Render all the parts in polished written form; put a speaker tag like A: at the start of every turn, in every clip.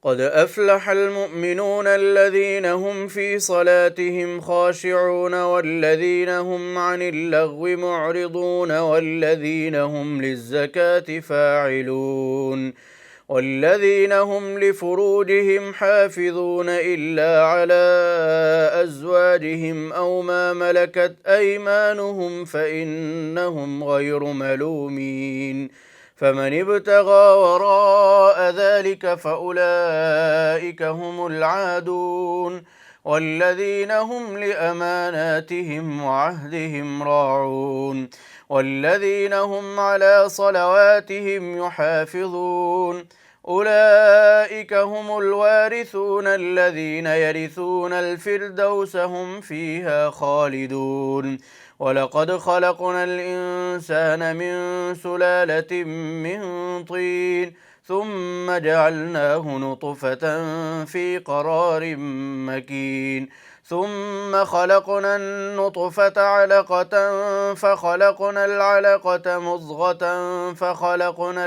A: قد أفلح المؤمنون الذين هم في صلاتهم خاشعون والذين هم عن اللغو معرضون والذين هم للزكاة فاعلون والذين هم لفروجهم حافظون إلا على أزواجهم أو ما ملكت أيمانهم فإنهم غير ملومين فمن ابتغى وراء ذلك فأولئك هم العادون والذين هم لأماناتهم وعهدهم راعون والذين هم على صلواتهم يحافظون أولئك هم الوارثون الذين يرثون الفردوس هم فيها خالدون ولقد خلقنا الإنسان من سلالة من طين ثم جعلناه نطفة في قرار مكين ثم خلقنا النطفة علقة فخلقنا العلقة مضغة فخلقنا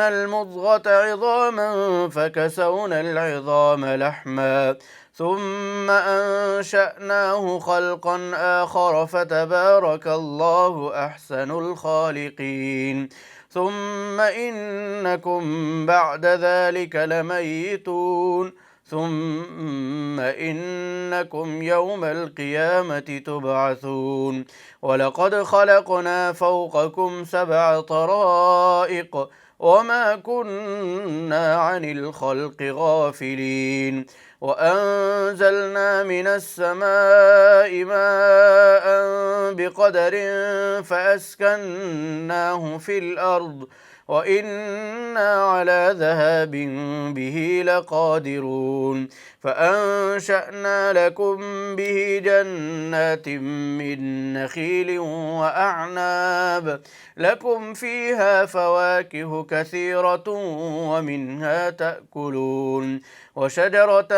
A: المضغة عظاما فكسونا العظام لحما ثم أنشأناه خلقا آخر فتبارك الله أحسن الخالقين ثم إنكم بعد ذلك لميتون ثم إنكم يوم القيامة تبعثون ولقد خلقنا فوقكم 7 طرائق وما كنا عن الخلق غافلين وأنزلنا من السماء ماء بقدر فأسكناه في الأرض وإنا على ذهاب به لقادرون فأنشأنا لكم به جنات من نخيل وأعناب لكم فيها فواكه كثيرة ومنها تأكلون وشجرة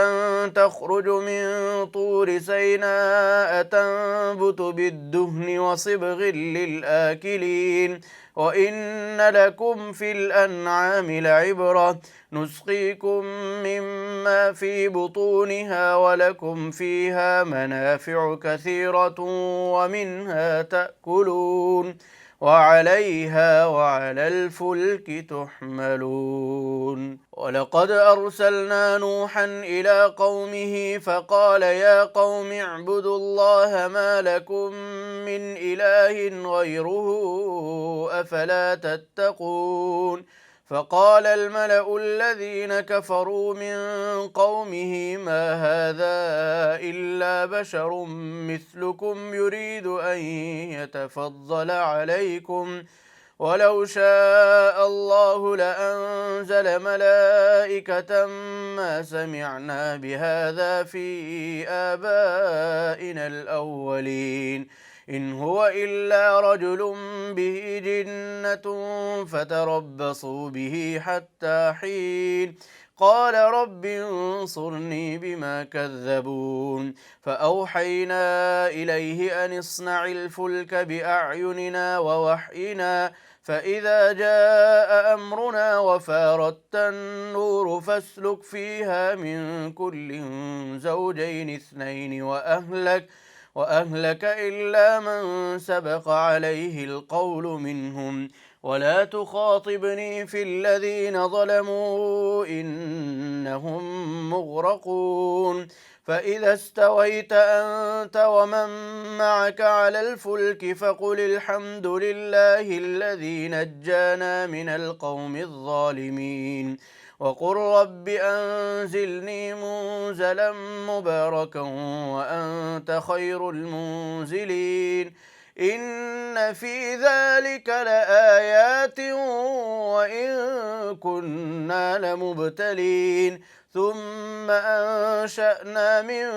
A: تخرج من طور سيناء تنبت بالدهن وصبغ للآكلين وإن لكم في الأنعام لعبرة نسقيكم مما في بطونها ولكم فيها منافع كثيرة ومنها تأكلون وعليها وعلى الفلك تحملون ولقد أرسلنا نوحا إلى قومه فقال يا قوم اعبدوا الله ما لكم من إله غيره أفلا تتقون فقال الملأ الذين كفروا من قومه ما هذا إلا بشر مثلكم يريد أن يتفضل عليكم ولو شاء الله لأنزل ملائكة ما سمعنا بهذا في آبائنا الأولين إن هو إلا رجل به جنة فتربصوا به حتى حين قال رب انصرني بما كذبون فأوحينا إليه أن اصنع الفلك بأعيننا ووحينا فإذا جاء أمرنا وفاردت النور فاسلك فيها من كل زوجين 2 وأهلك إلا من سبق عليه القول منهم ولا تخاطبني في الذين ظلموا إنهم مغرقون فإذا استويت أنت ومن معك على الفلك فقل الحمد لله الذي نجانا من القوم الظالمين وقل رب أنزلني منزلا مباركا وأنت خير المنزلين إن في ذلك لآيات وإن كنا لمبتلين ثم أنشأنا من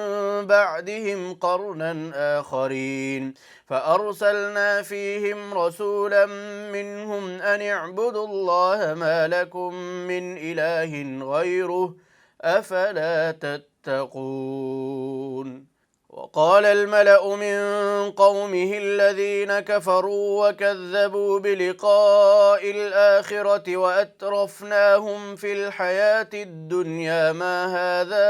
A: بعدهم قرنا آخرين فأرسلنا فيهم رسولا منهم أن اعبدوا الله ما لكم من إله غيره أفلا تتقون وقال الملأ من قومه الذين كفروا وكذبوا بلقاء الآخرة وأترفناهم في الحياة الدنيا ما هذا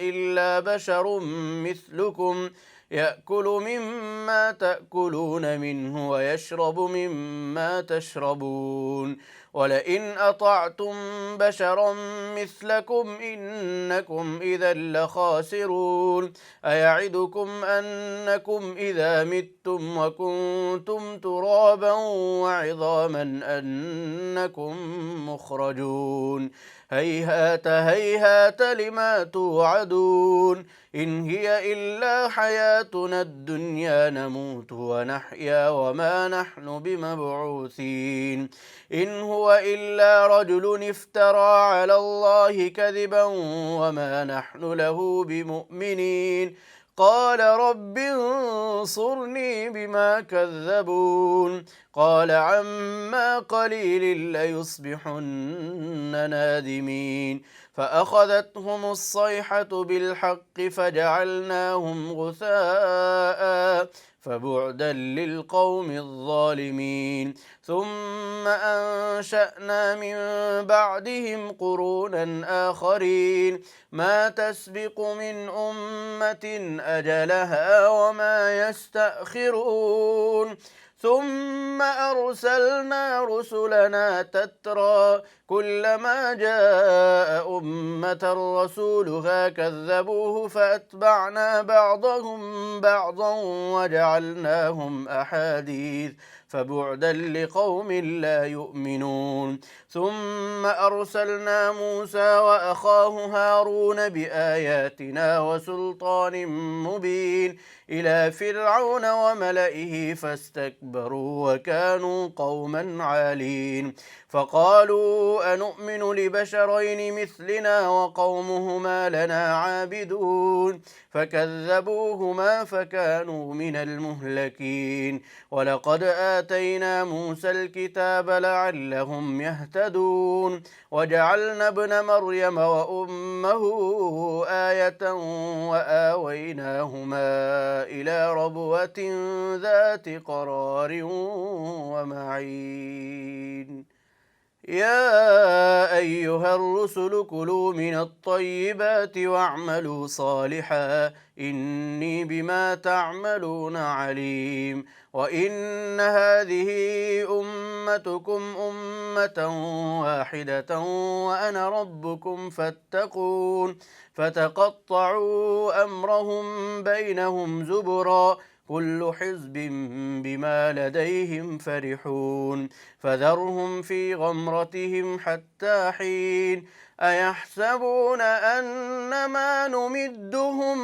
A: إلا بشر مثلكم يأكل مما تأكلون منه ويشرب مما تشربون ولئن أطعتم بشرا مثلكم إنكم إذا لخاسرون أيعدكم أنكم إذا متم وكنتم ترابا وعظاما أنكم مخرجون هيهات هيهات لما توعدون إن هي إلا حياتنا الدنيا نموت ونحيا وما نحن بمبعوثين إن هو إلا رجل افترى على الله كذبا وما نحن له بمؤمنين قال رب انصرني بما كذبون قال عما قليل ليصبحن نادمين فأخذتهم الصيحة بالحق فجعلناهم غثاء فبعدا للقوم الظالمين ثم أنشأنا من بعدهم قرونا آخرين ما تسبق من أمة أجلها وما يستأخرون ثم أرسلنا رسلنا تترى كلما جاء أمة رسولها كذبوه فأتبعنا بعضهم بعضا وجعلناهم أحاديث فبعدا لقوم لا يؤمنون ثم أرسلنا موسى وأخاه هارون بآياتنا وسلطان مبين إلى فرعون وملئه فاستكبروا وكانوا قوما عالين فقالوا أنؤمن لبشرين مثلنا وقومهما لنا عابدون فكذبوهما فكانوا من المهلكين ولقد آتينا موسى الكتاب لعلهم يهتدون وجعلنا ابن مريم وأمه آية وآويناهما إلى ربوة ذات قرار ومعين يا أيها الرسل كلوا من الطيبات واعملوا صالحا إني بما تعملون عليم وإن هذه أمتكم أمة واحدة وأنا ربكم فاتقون فتقطعوا أمرهم بينهم زبرا كل حزب بما لديهم فرحون فذرهم في غمرتهم حتى حين أيحسبون أن ما نمدهم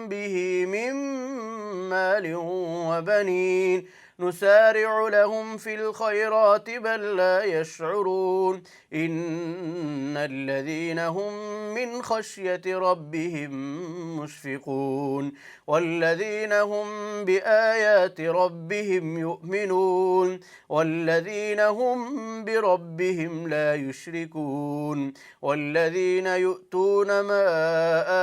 A: به من مال وبنين نسارع لهم في الخيرات بل لا يشعرون إن الذين هم من خشية ربهم مشفقون والذين هم بآيات ربهم يؤمنون والذين هم بربهم لا يشركون والذين يؤتون ما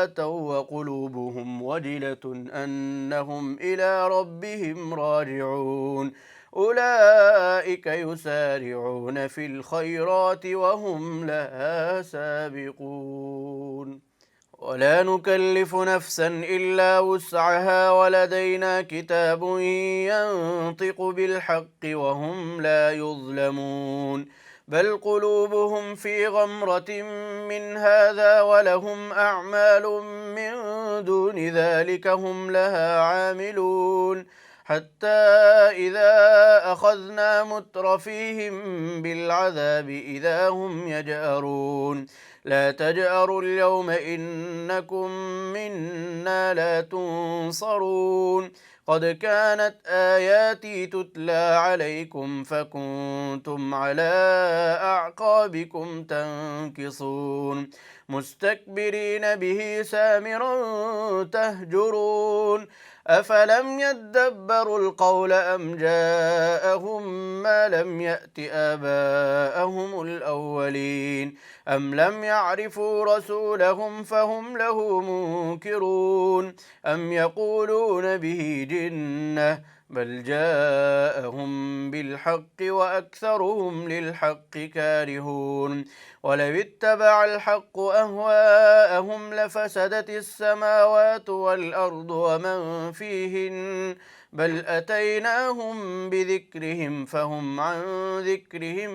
A: آتوا وقلوبهم وجلة أنهم إلى ربهم راجعون أولئك يسارعون في الخيرات وهم لها سابقون ولا نكلف نفسا إلا وسعها ولدينا كتاب ينطق بالحق وهم لا يظلمون بل قلوبهم في غمرة من هذا ولهم أعمال من دون ذلك هم لها عاملون حتى إذا أخذنا مترفيهم بالعذاب إذا هم يجأرون لا تجأروا اليوم إنكم منا لا تنصرون قد كانت آياتي تتلى عليكم فكنتم على أعقابكم تنكصون مستكبرين به سامرا تهجرون أفلم يدبروا القول أم جاءهم ما لم يأت آباءهم الأولين أم لم يعرفوا رسولهم فهم له منكرون أم يقولون به جنة بل جاءهم بالحق وأكثرهم للحق كارهون ولو اتبع الحق أهواءهم لفسدت السماوات والأرض ومن فيهن بل أتيناهم بذكرهم فهم عن ذكرهم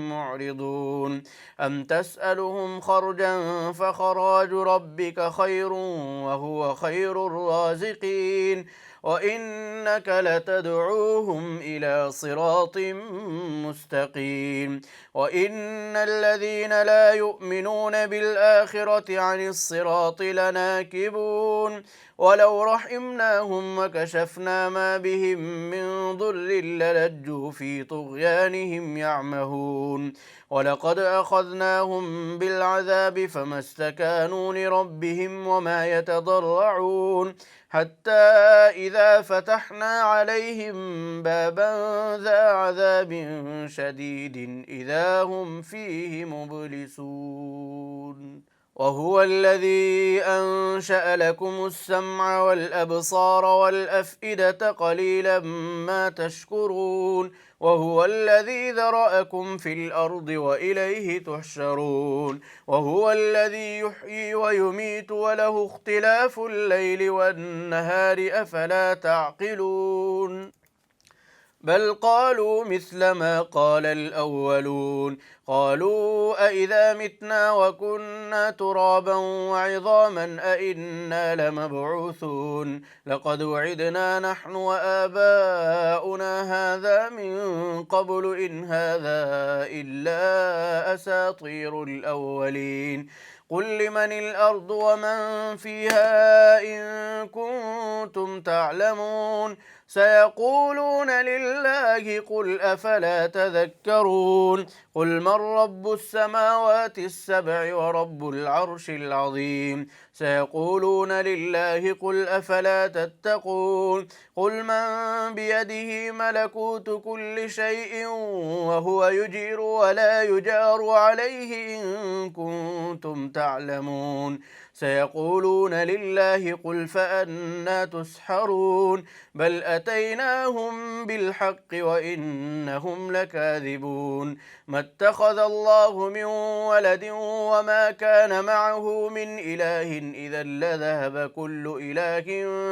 A: معرضون أم تسألهم خرجا فخراج ربك خير وهو خير الرازقين وإنك لتدعوهم إلى صراط مستقيم وإن الذين لا يؤمنون بالآخرة عن الصراط لناكبون ولو رحمناهم وكشفنا ما بهم من ضر للجوا في طغيانهم يعمهون ولقد أخذناهم بالعذاب فما استكانوا لربهم وما يتضرعون حتى إذا فتحنا عليهم بابا ذا عذاب شديد إذا هم فيه مبلسون وهو الذي أنشأ لكم السمع والأبصار والأفئدة قليلا ما تشكرون وهو الذي ذرأكم في الأرض وإليه تحشرون وهو الذي يحيي ويميت وله اختلاف الليل والنهار أفلا تعقلون بل قالوا مثل ما قال الأولون قالوا أئذا متنا وكنا ترابا وعظاما أئنا لمبعوثون لقد وعدنا نحن وآباؤنا هذا من قبل إن هذا إلا أساطير الأولين قل لمن الأرض ومن فيها إن كنتم تعلمون سيقولون لله قل أفلا تذكرون قل من رب السماوات السبع ورب العرش العظيم سيقولون لله قل أفلا تتقون قل من بيده ملكوت كل شيء وهو يجير ولا يجار عليه إن كنتم تعلمون سيقولون لله قل فأنى تسحرون بل أتيناهم بالحق وإنهم لكاذبون ما اتخذ الله من ولد وما كان معه من إله إذا لذهب كل إله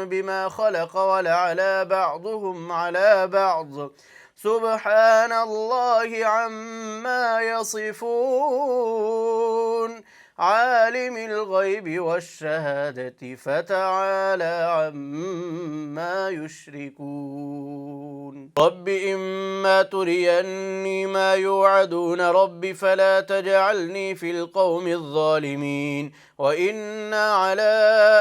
A: بما خلق ولعلى بعضهم على بعض سبحان الله عما يصفون عالم الغيب والشهادة فتعالى عما يشركون رب إما تريني ما يوعدون رب فلا تجعلني في القوم الظالمين وإنا على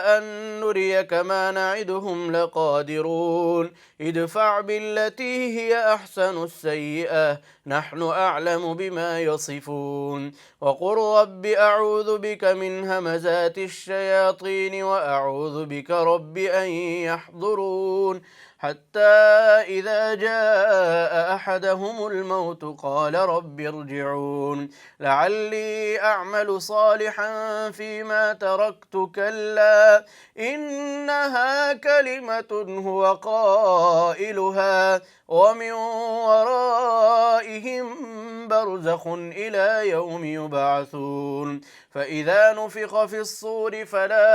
A: أن نريك ما نعدهم لقادرون ادفع بالتي هي أحسن السيئة نحن أعلم بما يصفون وقل رب أعوذ بك من همزات الشياطين وأعوذ بك رب أن يحضرون حتى إذا جاء أحدهم الموت قال رب ارجعون لعلي أعمل صالحا فيما تركت كلا إنها كلمة هو قائلها ومن ورائهم برزخ إلى يوم يبعثون فإذا نفخ في الصور فلا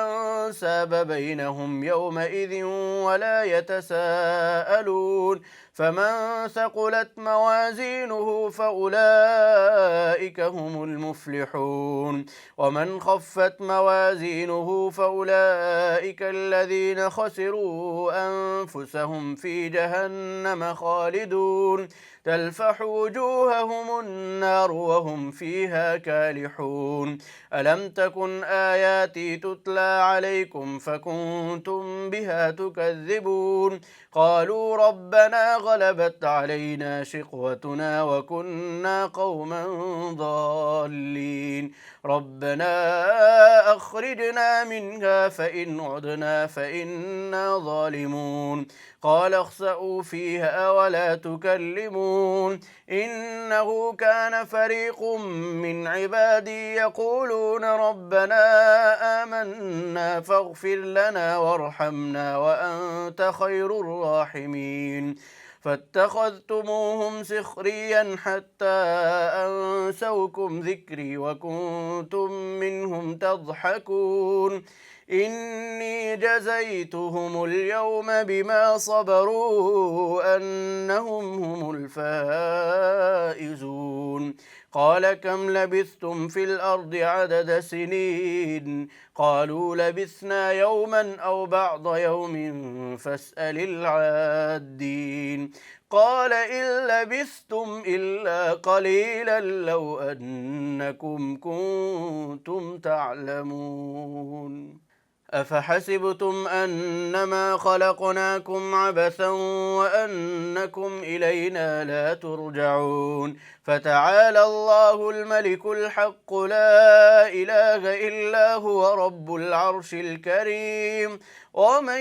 A: أنساب بينهم يومئذ ولا يتساءلون فمن ثقلت موازينه فأولئك هم المفلحون ومن خفت موازينه فأولئك الذين خسروا أنفسهم في جهنم خالدون تلفح وجوههم النار وهم فيها كالحون ألم تكن آياتي تتلى عليكم فكنتم بها تكذبون قالوا ربنا غلبت علينا شقوتنا وكنا قوما ضالين ربنا أخرجنا منها فإن عدنا فإنا ظالمون قال اخسئوا فيها ولا تكلمون إنه كان فريق من عبادي يقولون ربنا آمنا فاغفر لنا وارحمنا وأنت خير الراحمين فاتخذتموهم سخريا حتى أنسوكم ذكري وكنتم منهم تضحكون إني جزيتهم اليوم بما صبروا أنهم هم الفائزون قال كم لبثتم في الأرض عدد سنين قالوا لبثنا يوما أو بعض يوم فاسأل العادين قال إن لبثتم إلا قليلا لو أنكم كنتم تعلمون أفحسبتم أنما خلقناكم عبثا وأنكم إلينا لا ترجعون فتعالى الله الملك الحق لا إله إلا هو رب العرش الكريم ومن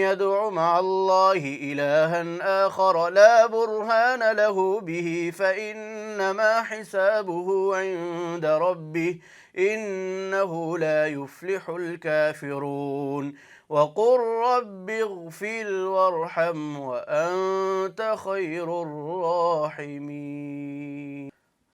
A: يدع مع الله إلها آخر لا برهان له به فإنما حسابه عند ربه إنه لا يفلح الكافرون وقل رب اغفر وارحم وأنت خير الراحمين